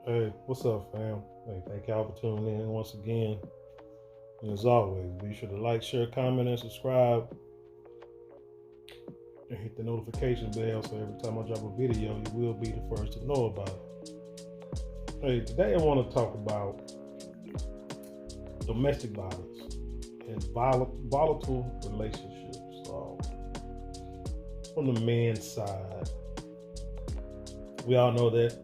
Hey, what's up, fam? Hey, thank y'all for tuning in once again. And as always, be sure to like, share, comment, and subscribe. And hit the notification bell so every time I drop a video, you will be the first to know about it. Hey, today I want to talk about domestic violence and volatile relationships. From the man's side, we all know that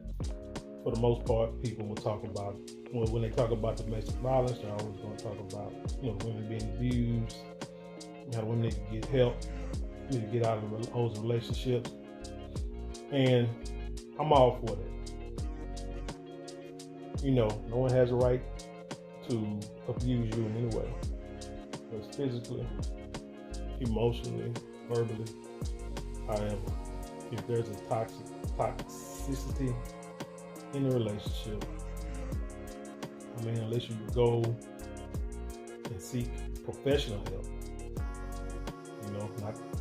for the most part, people will talk about, when they talk about domestic violence, they're always going to talk about, women being abused, how women need to get help, need to get out of those relationships. And I'm all for that. No one has a right to abuse you in any way. Whether it's physically, emotionally, verbally. However, if there's a toxicity in a relationship, unless you go and seek professional help,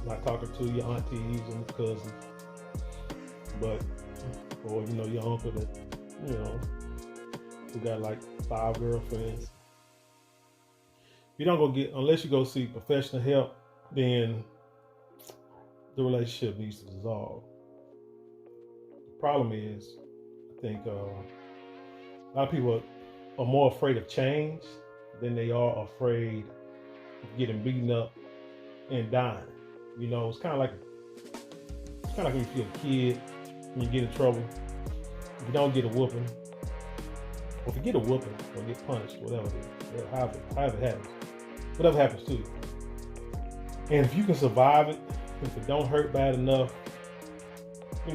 not talking to your aunties and cousins, or your uncle that, who got like 5 girlfriends. Unless you go seek professional help, then the relationship needs to dissolve. The problem is, I think a lot of people are more afraid of change than they are afraid of getting beaten up and dying. It's kind of like when you're a kid and you get in trouble. If you don't get a whooping, or if you get a whooping or get punished, whatever it is, however it happens, whatever happens to you. And if you can survive it, if it don't hurt bad enough, you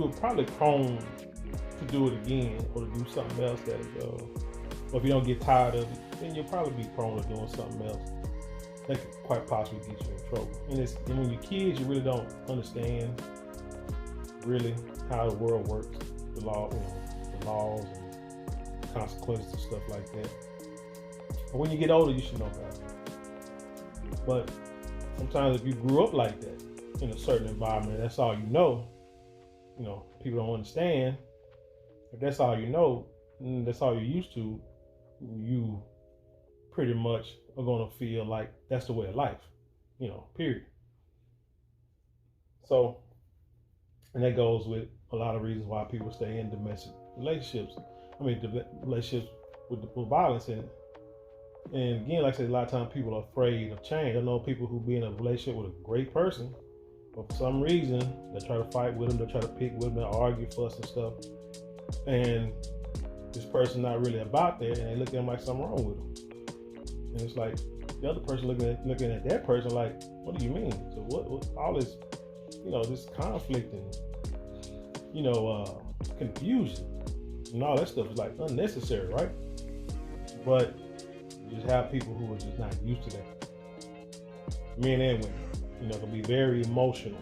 were probably prone to do it again or to do something else or if you don't get tired of it, then you'll probably be prone to doing something else that could quite possibly get you in trouble. And when you're kids, you really don't understand really how the world works, the laws and consequences and stuff like that. But when you get older, you should know better. But sometimes if you grew up like that in a certain environment, that's all you know. People don't understand. If that's all you know, and that's all you're used to, you pretty much are going to feel like that's the way of life, period. So, and that goes with a lot of reasons why people stay in domestic relationships. Relationships with violence in it. And again, like I said, a lot of times people are afraid of change. I know people who be in a relationship with a great person, but for some reason, they try to fight with them, they try to pick with them, they argue, fuss and stuff. And this person not really about that, and they look at them like something wrong with them. And it's like the other person looking at that person like, what do you mean? So what all this, this conflict and confusion and all that stuff is like unnecessary, right? But you just have people who are just not used to that. Men and women, can be very emotional,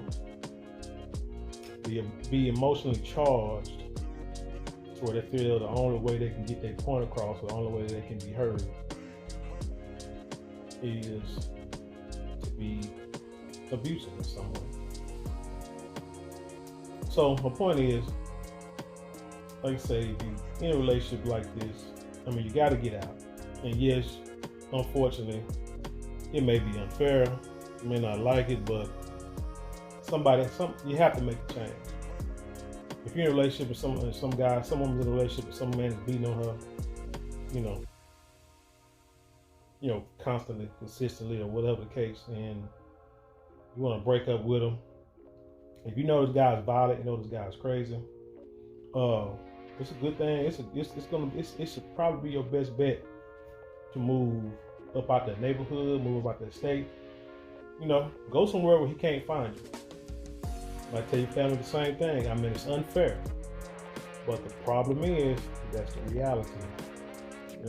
be emotionally charged, to where they feel the only way they can get their point across, or the only way they can be heard, is to be abusive in some way. So my point is, like I say, if you're in a relationship like this, you got to get out. And yes, unfortunately, it may be unfair. You may not like it, but you have to make a change. If you're in a relationship with some woman's in a relationship with some man is beating on her, constantly, consistently, or whatever the case, and you want to break up with him. If you know this guy's violent, this guy's crazy, it's a good thing. It should probably be your best bet to move up out that neighborhood, move up out that state. Go somewhere where he can't find you. I tell your family the same thing. It's unfair. But the problem is, that's the reality.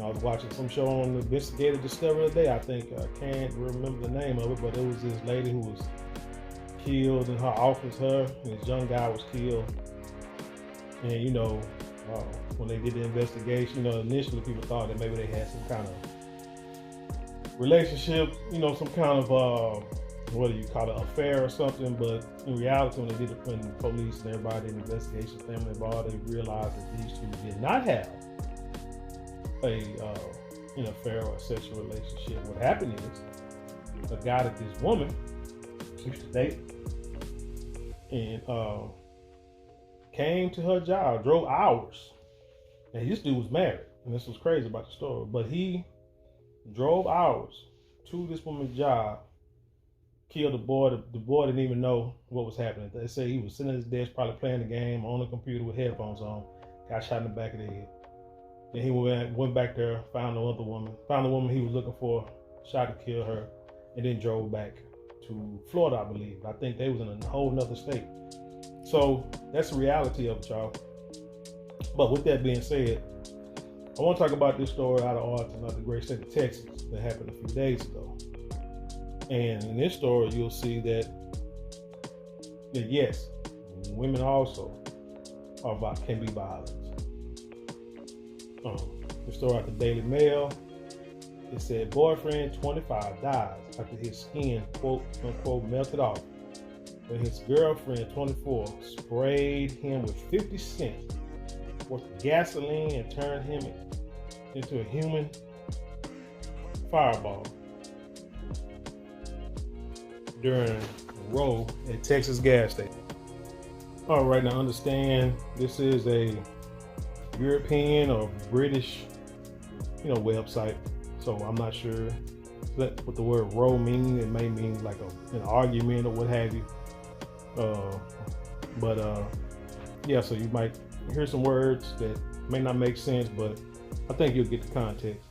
I was watching some show on the Investigative Discovery today. I think, I can't remember the name of it, but it was this lady who was killed in her office, and this young guy was killed. And, when they did the investigation, initially people thought that maybe they had some kind of relationship, some kind of what do you call it, affair or something. But in reality, when they did it, when the police and everybody in the investigation, family involved, they realized that these two did not have an affair or a sexual relationship. What happened is a guy that this woman used to date and came to her job, drove hours, and this dude was married, and this was crazy about the story, but he drove hours to this woman's job, killed the boy. The boy didn't even know what was happening. They say he was sitting at his desk, probably playing the game on the computer with headphones on, got shot in the back of the head. Then he went back there, found the woman he was looking for, shot and killed her, and then drove back to Florida, I believe. I think they was in a whole nother state. So that's the reality of it, y'all. But with that being said, I want to talk about this story out of Arlington, out of the great state of Texas, that happened a few days ago. And in this story, you'll see that yes, women also can be violent. The story out the Daily Mail, it said boyfriend 25 dies after his skin quote unquote melted off when his girlfriend 24 sprayed him with 50 cents worth of gasoline and turned him into a human fireball during a row at Texas gas station. All right, now understand this is a European or British, website. So I'm not sure what the word row means. It may mean like an argument or what have you. Yeah, so you might hear some words that may not make sense, but I think you'll get the context.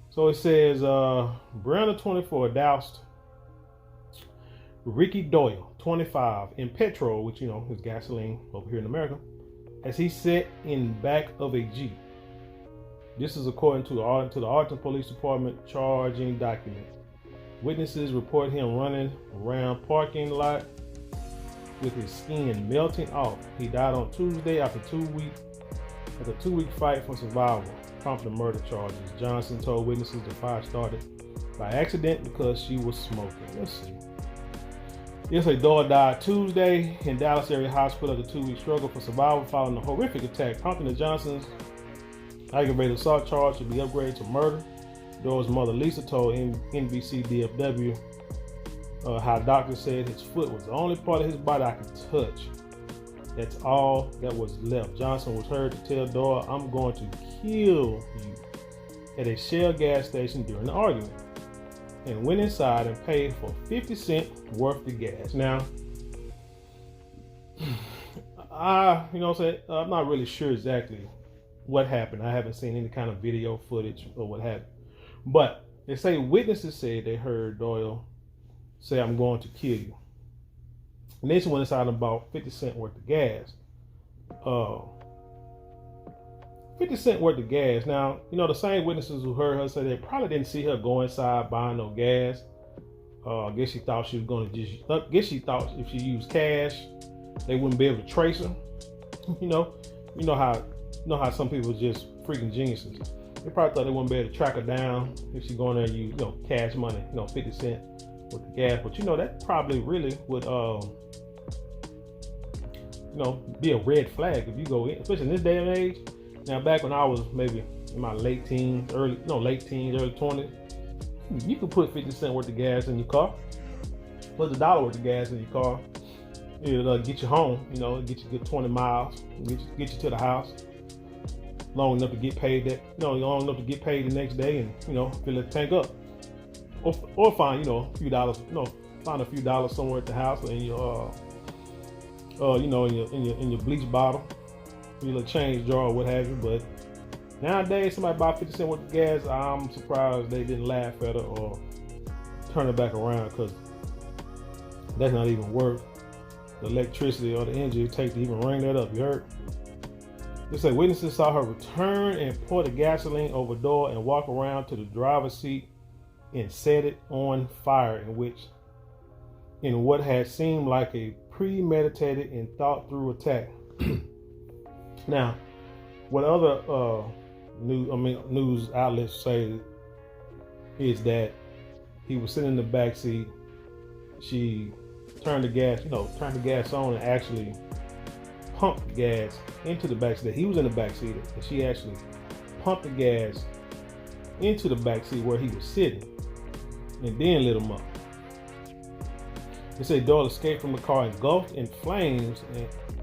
So it says, Brianna 24 doused Ricky Doyle 25 in petrol, which is gasoline over here in America, as he sat in back of a Jeep. This is according to the Arlington Police Department charging document. Witnesses report him running around parking lot with his skin melting off. He died on Tuesday after a two-week fight for survival, prompting murder charges. Johnson told witnesses the fire started by accident because she was smoking. Let's see. Yes, a daughter died Tuesday in Dallas area hospital after a 2-week struggle for survival following a horrific attack, prompting the Johnsons' aggravated assault charge to be upgraded to murder. Doyle's mother Lisa told NBC DFW how doctors said his foot was the only part of his body I could touch. That's all that was left. Johnson was heard to tell Doyle, "I'm going to kill you," at a Shell gas station during the argument, and went inside and paid for 50 cents worth of gas. Now, I'm not really sure exactly what happened. I haven't seen any kind of video footage or what happened. But they say witnesses said they heard Doyle say, "I'm going to kill you." And then she went inside and bought 50 cents worth of gas. 50 cents worth of gas. Now, the same witnesses who heard her say they probably didn't see her go inside buying no gas. I guess she thought she was going to she thought if she used cash, they wouldn't be able to trace her. You know how some people are just freaking geniuses. They probably thought they wouldn't be able to track her down if she go in there and use cash money, 50 cents with the gas. But that probably really would be a red flag if you go in, especially in this day and age. Now, back when I was maybe in my late teens, early 20s, you could put 50 cents worth of gas in your car. Put $1 worth of gas in your car. It'll get you home, get you good 20 miles, get you to the house. Long enough to get paid long enough to get paid the next day and, fill the tank up. Or find, a few dollars, find a few dollars somewhere at the house in your, in your bleach bottle, your little change jar or what have you. But nowadays, somebody buy 50 cents worth of gas, I'm surprised they didn't laugh at her or turn it back around, because that's not even worth the electricity or the energy it takes to even ring that up. You heard? They say witnesses saw her return and pour the gasoline over Doyle and walk around to the driver's seat and set it on fire, in what had seemed like a premeditated and thought through attack. Now, what other news outlets say is that he was sitting in the back seat she turned the gas on and actually pumped gas into the backseat. He was in the backseat, and she actually pumped the gas into the backseat where he was sitting, and then lit him up. They say Doyle escaped from the car engulfed in flames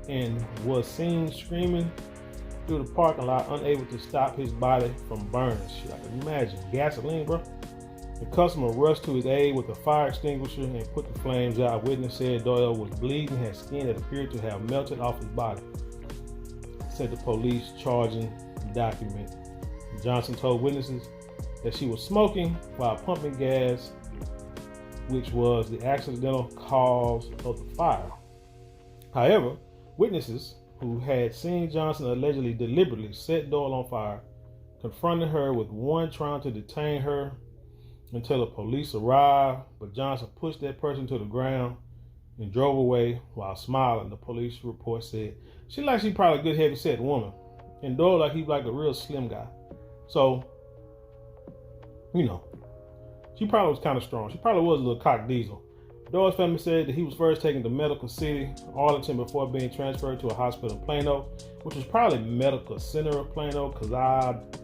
and was seen screaming through the parking lot, unable to stop his body from burning. Shit, I can imagine. Gasoline, bro. The customer rushed to his aid with a fire extinguisher and put the flames out. A witness said Doyle was bleeding, had skin that appeared to have melted off his body, said the police charging document. Johnson told witnesses that she was smoking while pumping gas, which was the accidental cause of the fire. However, witnesses who had seen Johnson allegedly deliberately set Doyle on fire confronted her, with one trying to detain her until the police arrived, but Johnson pushed that person to the ground and drove away while smiling. The police report said she probably a good heavy set woman, and Doyle like he like a real slim guy. So, she probably was kind of strong. She probably was a little cock diesel. Doyle's family said that he was first taken to Medical City, Arlington, before being transferred to a hospital in Plano, which was probably Medical Center of Plano, because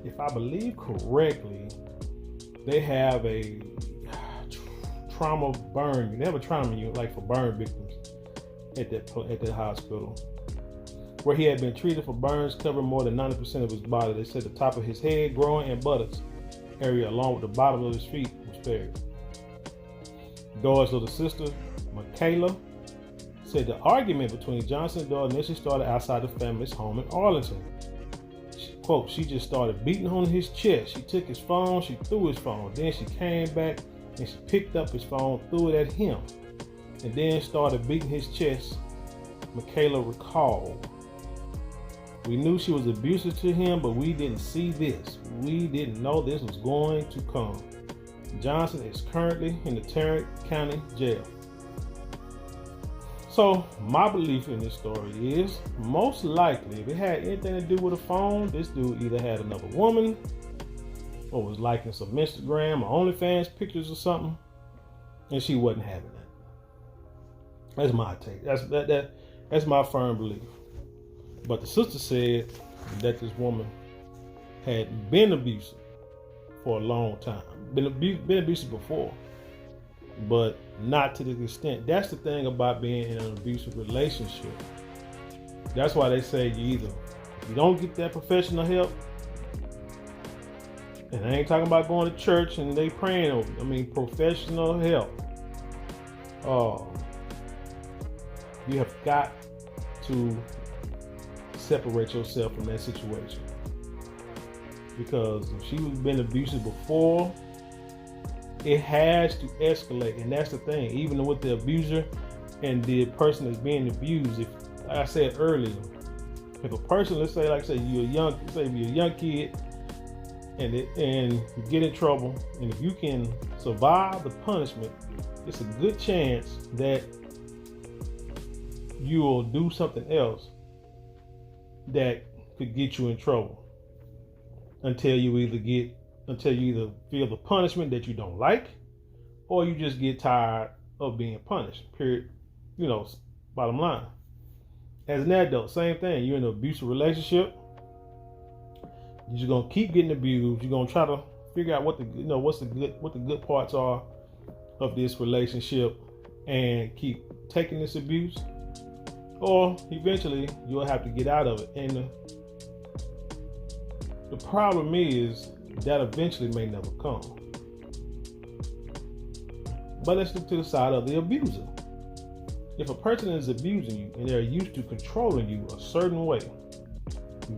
if I believe correctly, they have a trauma burn. They have a trauma unit like for burn victims at that hospital, where he had been treated for burns covering more than 90% of his body. They said the top of his head, groin, and buttocks area, along with the bottom of his feet, was spared. Doyle's little sister, Michaela, said the argument between Johnson and Doyle initially started outside the family's home in Arlington. Quote, she just started beating on his chest. She took his phone, she threw his phone. Then she came back and she picked up his phone, threw it at him, and then started beating his chest, Michaela recalled. We knew she was abusive to him, but we didn't see this. We didn't know this was going to come. Johnson is currently in the Tarrant County Jail. So my belief in this story is, most likely, if it had anything to do with a phone, this dude either had another woman or was liking some Instagram or OnlyFans pictures or something, and she wasn't having that. That's my take. That's my firm belief. But the sister said that this woman had been abusive for a long time. Been abusive before, but not to this extent. That's the thing about being in an abusive relationship. That's why they say if you don't get that professional help, and I ain't talking about going to church and they praying over you. I mean professional help. You have got to separate yourself from that situation, because if she was been abusive before, it has to escalate. And that's the thing, even with the abuser and the person that's being abused. If, like I said earlier, if a person, let's say you're a young kid and you get in trouble, and if you can survive the punishment, it's a good chance that you will do something else that could get you in trouble until you either feel the punishment that you don't like, or you just get tired of being punished. Period. Bottom line. As an adult, same thing. You're in an abusive relationship. You're just gonna keep getting abused. You're gonna try to figure out what the good parts are of this relationship and keep taking this abuse. Or eventually you'll have to get out of it. And the problem is that eventually may never come. But let's look to the side of the abuser. If a person is abusing you and they're used to controlling you a certain way,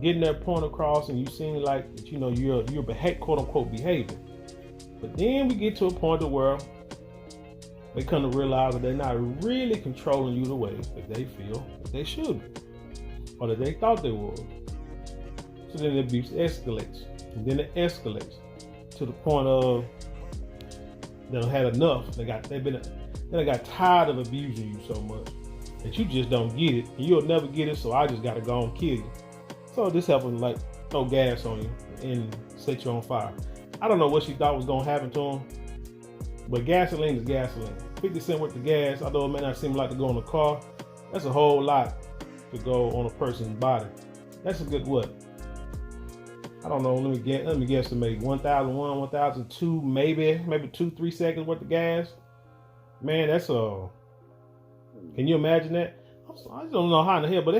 getting their point across, and you seem like you're quote unquote behaving. But then we get to a point where they come to realize that they're not really controlling you the way that they feel that they should be, or that they thought they would. So then the abuse escalates. And then it escalates to the point of they had enough. They got tired of abusing you so much that you just don't get it, and you'll never get it. So I just gotta go and kill you. So this happened, like throw gas on you and set you on fire. I don't know what she thought was gonna happen to him, but gasoline is gasoline. 50 cents worth of gas, although it may not seem like to go in a car, that's a whole lot to go on a person's body. That's a good what? I don't know, let me guesstimate 1,001, 1,002, maybe 2-3 seconds worth of gas. Man, that's can you imagine that? I just don't know how in the hell, but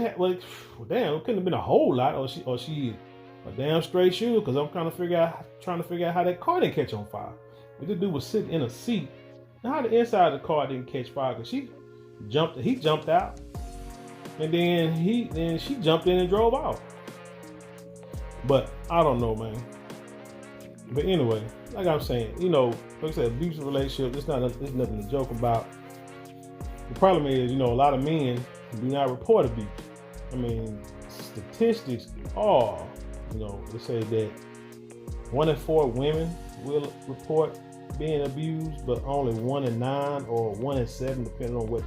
damn, it couldn't have been a whole lot, or she a damn straight shoe, because I'm trying to figure out how that car didn't catch on fire. But this dude was sitting in a seat. Now how the inside of the car didn't catch fire? Because he jumped out, and then she jumped in and drove off. But I don't know, man. But anyway, like I'm saying, like I said, abusive relationship, it's nothing to joke about. The problem is, a lot of men do not report abuse. I mean, statistics are, they say that 1 in 4 women will report being abused, but only 1 in 9 or 1 in 7, depending on what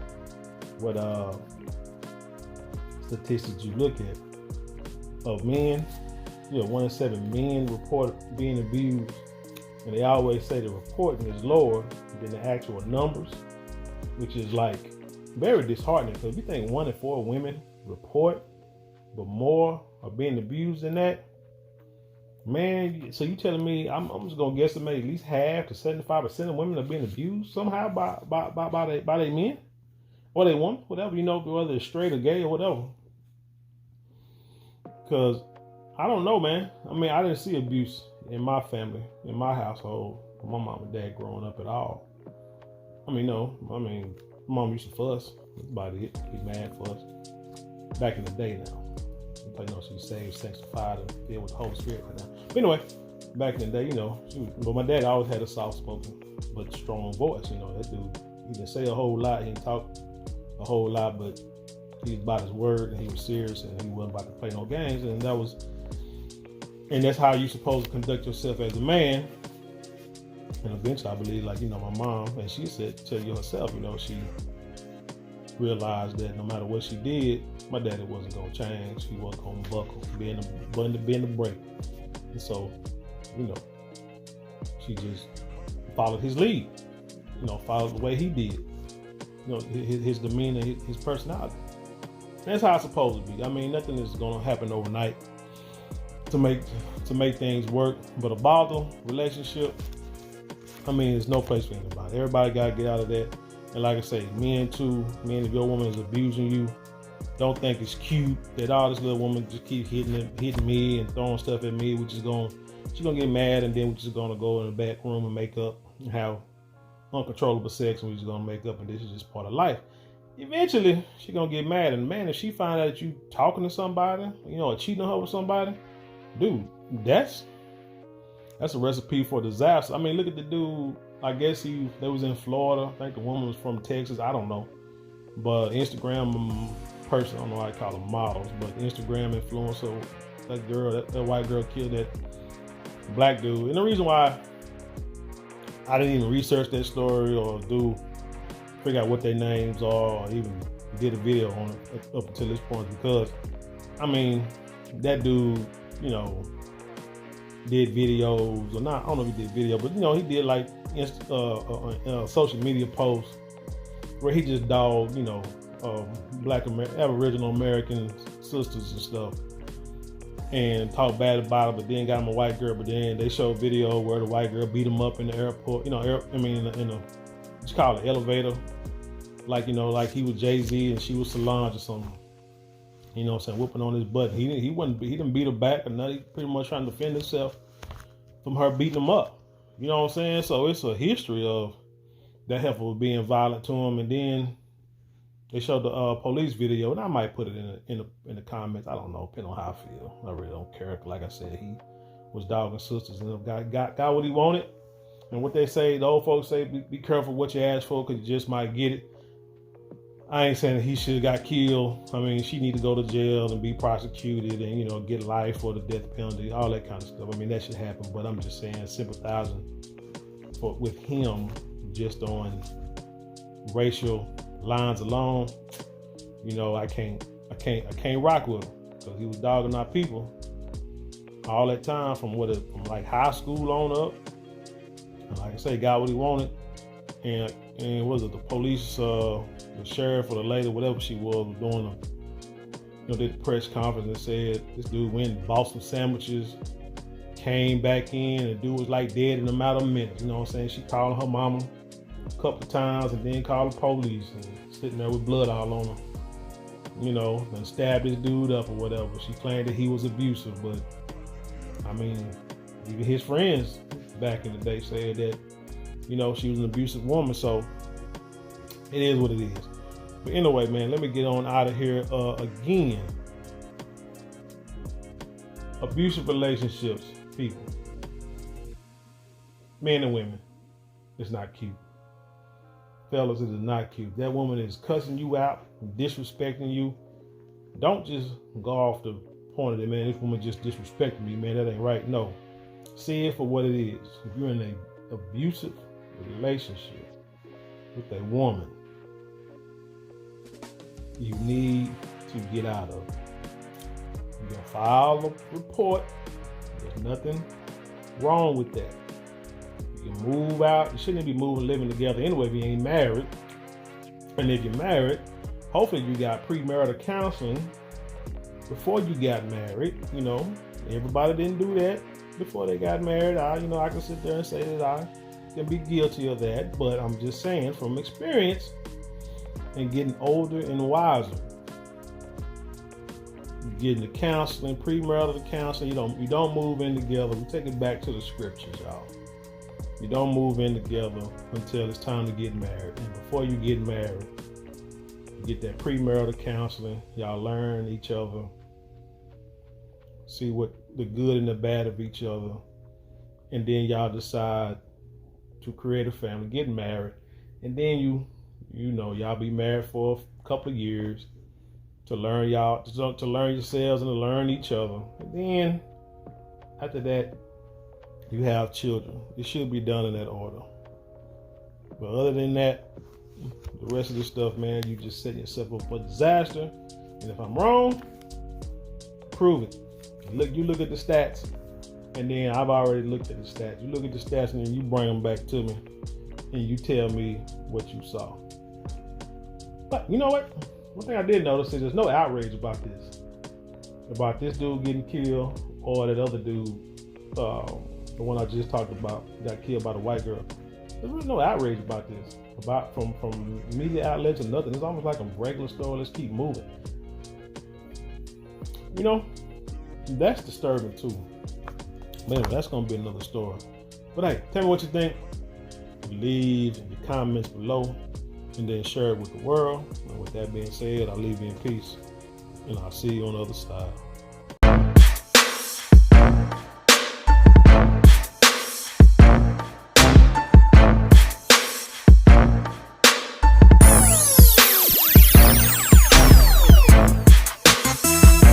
statistics you look at, of men. 1 in 7 men report being abused, and they always say the reporting is lower than the actual numbers, which is like very disheartening, because you think 1 in 4 women report, but more are being abused than that. Man, so you telling me I'm just gonna guesstimate at least half to 75% of women are being abused somehow by their men or they woman, whatever, whether it's straight or gay or whatever. Because I don't know, man. I mean, I didn't see abuse in my family, in my household, my mom and dad growing up at all. I mean, no. I mean, mom used to fuss. That's about it. Be mad, fuss. Back in the day now. She's saved, sanctified, and filled with the Holy Spirit right now. But anyway, back in the day, but my dad always had a soft-spoken but strong voice. That dude, he didn't say a whole lot. He didn't talk a whole lot, but he was about his word, and he was serious, and he wasn't about to play no games. And that's how you're supposed to conduct yourself as a man. And eventually, I believe, my mom, and she said, tell you herself, she realized that no matter what she did, my daddy wasn't going to change. He wasn't going to buckle, bend the break. And so, she just followed his lead, followed the way he did, his demeanor, his personality. That's how it's supposed to be. I mean, nothing is going to happen overnight to make things work. But a volatile relationship, I mean, there's no place for anybody. Everybody got to get out of that. And like I say, men, if your woman is abusing you, don't think it's cute that this little woman just keep hitting me and throwing stuff at me, she's gonna get mad, and then we're just gonna go in the back room and make up and have uncontrollable sex, and we're just gonna make up, and this is just part of life. Eventually, she's gonna get mad, and man, if she find out that you talking to somebody, or cheating on her with somebody, dude, that's a recipe for disaster. I mean, look at the dude. I guess they was in Florida. I think the woman was from Texas. I don't know. But Instagram person, I don't know how to call them models, but Instagram influencer, that girl, that white girl killed that black dude. And the reason why I didn't even research that story or figure out what their names are or even did a video on it up until this point, because, I mean, that dude, did videos, or not, I don't know if he did video, but he did like social media posts where he just dogged, Black Aboriginal American sisters and stuff, and talked bad about it, but then got him a white girl, but then they showed video where the white girl beat him up in the airport, in a what you call it, elevator, like he was Jay-Z and she was Solange or something. Whooping on his butt. He didn't beat her back or nothing. He pretty much trying to defend himself from her beating him up. You know what I'm saying? So it's a history of that heifer being violent to him. And then they showed the police video, and I might put it in the comments. I don't know, depending on how I feel. I really don't care. Like I said, he was dogging sisters and got what he wanted. And what they say, the old folks say, be careful what you ask for, because you just might get it. I ain't saying that he should have got killed. I mean, she need to go to jail and be prosecuted and, get life or the death penalty, all that kind of stuff. I mean, that should happen. But I'm just saying, sympathizing with him just on racial lines alone, I can't rock with him, because he was dogging our people all that time from like high school on up. And like I say, got what he wanted. And and was it the police, the sheriff or the lady, whatever she was doing did the press conference and said this dude went and bought some sandwiches, came back in, and the dude was like dead in a matter of minutes. You know what I'm saying? She called her mama a couple of times and then called the police, and sitting there with blood all on her. And stabbed this dude up or whatever. She claimed that he was abusive, but I mean, even his friends back in the day said that, she was an abusive woman. So it is what it is. But anyway, man, let me get on out of here again. Abusive relationships, people, men and women, it's not cute. Fellas, it is not cute. That woman is cussing you out, disrespecting you. Don't just go off the point of it, man. This woman just disrespected me, man. That ain't right. No. See it for what it is. If you're in an abusive relationship with a woman, you need to get out of it. You're going to file a report. There's nothing wrong with that. You can move out. You shouldn't be moving, living together anyway if you ain't married. And if you're married, hopefully you got premarital counseling before you got married. Everybody didn't do that before they got married. I can sit there and say that I can be guilty of that, but I'm just saying from experience and getting older and wiser, getting the counseling, premarital counseling. You don't move in together. We take it back to the scriptures, y'all. You don't move in together until it's time to get married. And before you get married, you get that premarital counseling. Y'all learn each other, see what the good and the bad of each other, and then y'all decide to create a family, get married, and then y'all be married for a couple of years to learn to learn yourselves and to learn each other. And then after that, you have children. It should be done in that order. But other than that, the rest of this stuff, man, you just setting yourself up for disaster. And if I'm wrong, prove it. You look at the stats, and then I've already looked at the stats. You look at the stats, and then you bring them back to me, and you tell me what you saw. But you know what? One thing I did notice is there's no outrage about this dude getting killed, or that other dude, the one I just talked about, got killed by the white girl. There's really no outrage about this, from media outlets or nothing. It's almost like a regular story. Let's keep moving. That's disturbing too. Man, that's gonna be another story. But hey, tell me what you think. Leave your comments below, and then share it with the world. And with that being said, I'll leave you in peace, and I'll see you on the other side.